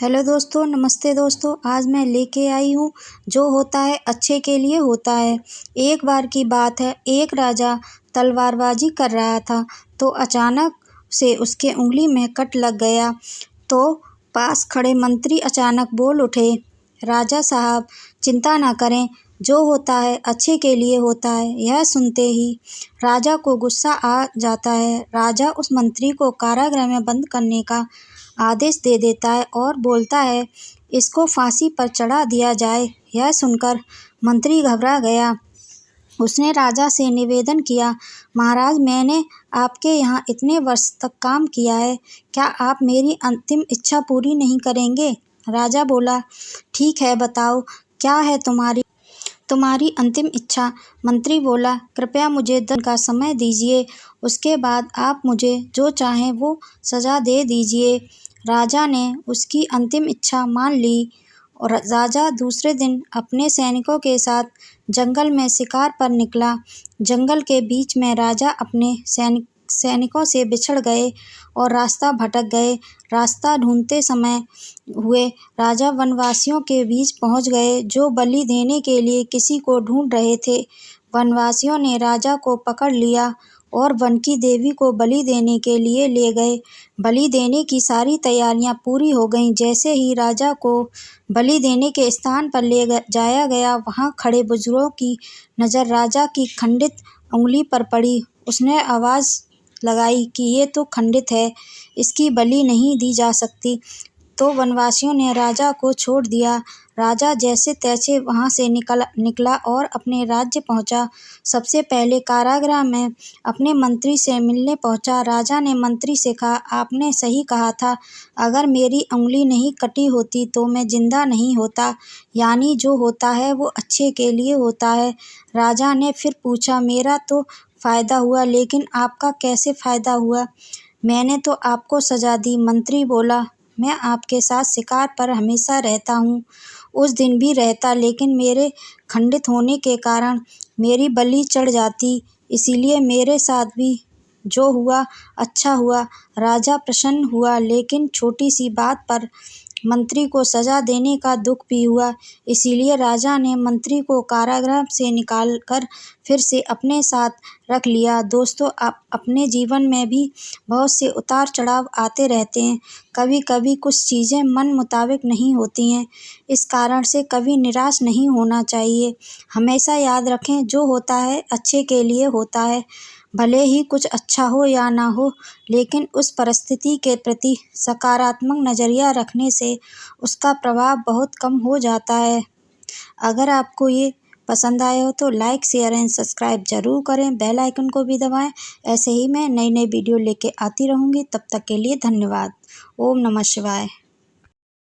Hello दोस्तों, नमस्ते दोस्तों। आज मैं लेके आई हूँ जो होता है अच्छे के लिए होता है। एक बार की बात है, एक राजा तलवारबाजी कर रहा था तो अचानक से उसके उंगली में कट लग गया। तो पास खड़े मंत्री अचानक बोल उठे, राजा साहब चिंता ना करें, जो होता है अच्छे के लिए होता है। यह सुनते ही राजा को गुस्सा आ जाता है। राजा उस मंत्री को कारागृह में बंद करने का आदेश दे देता है और बोलता है, इसको फांसी पर चढ़ा दिया जाए। यह सुनकर मंत्री घबरा गया। उसने राजा से निवेदन किया, महाराज मैंने आपके यहाँ इतने वर्ष तक काम किया है, क्या आप मेरी अंतिम इच्छा पूरी नहीं करेंगे? राजा बोला, ठीक है बताओ क्या है तुम्हारी अंतिम इच्छा? मंत्री बोला, कृपया मुझे 10 दिन का समय दीजिए, उसके बाद आप मुझे जो चाहें वो सज़ा दे दीजिए। राजा ने उसकी अंतिम इच्छा मान ली और राजा दूसरे दिन अपने सैनिकों के साथ जंगल में शिकार पर निकला। जंगल के बीच में राजा अपने सैनिकों से बिछड़ गए और रास्ता भटक गए। रास्ता ढूंढते समय हुए राजा वनवासियों के बीच पहुंच गए, जो बलि देने के लिए किसी को ढूंढ रहे थे। वनवासियों ने राजा को पकड़ लिया और वन की देवी को बलि देने के लिए ले गए। बलि देने की सारी तैयारियां पूरी हो गईं। जैसे ही राजा को बलि देने के स्थान पर ले जाया गया, वहां खड़े बुजुर्गों की नज़र राजा की खंडित उंगली पर पड़ी। उसने आवाज़ लगाई कि ये तो खंडित है, इसकी बलि नहीं दी जा सकती। तो वनवासियों ने राजा को छोड़ दिया। राजा जैसे तैसे वहाँ से निकला और अपने राज्य पहुँचा। सबसे पहले कारागृह में अपने मंत्री से मिलने पहुँचा। राजा ने मंत्री से कहा, आपने सही कहा था, अगर मेरी उंगली नहीं कटी होती तो मैं जिंदा नहीं होता। यानी जो होता है वो अच्छे के लिए होता है। राजा ने फिर पूछा, मेरा तो फ़ायदा हुआ, लेकिन आपका कैसे फ़ायदा हुआ? मैंने तो आपको सज़ा दी। मंत्री बोला, मैं आपके साथ शिकार पर हमेशा रहता हूँ, उस दिन भी रहता, लेकिन मेरे खंडित होने के कारण मेरी बलि चढ़ जाती, इसीलिए मेरे साथ भी जो हुआ अच्छा हुआ। राजा प्रसन्न हुआ, लेकिन छोटी सी बात पर मंत्री को सज़ा देने का दुख भी हुआ। इसीलिए राजा ने मंत्री को कारागृह से निकालकर फिर से अपने साथ रख लिया। दोस्तों, आप अपने जीवन में भी बहुत से उतार चढ़ाव आते रहते हैं। कभी कभी कुछ चीज़ें मन मुताबिक नहीं होती हैं, इस कारण से कभी निराश नहीं होना चाहिए। हमेशा याद रखें, जो होता है अच्छे के लिए होता है। भले ही कुछ अच्छा हो या ना हो, लेकिन उस परिस्थिति के प्रति सकारात्मक नज़रिया रखने से उसका प्रभाव बहुत कम हो जाता है। अगर आपको ये पसंद आया हो तो लाइक, शेयर एंड सब्सक्राइब ज़रूर करें। बेल आइकन को भी दबाएं। ऐसे ही मैं नई नई वीडियो लेके आती रहूँगी। तब तक के लिए धन्यवाद। ओम नमः शिवाय।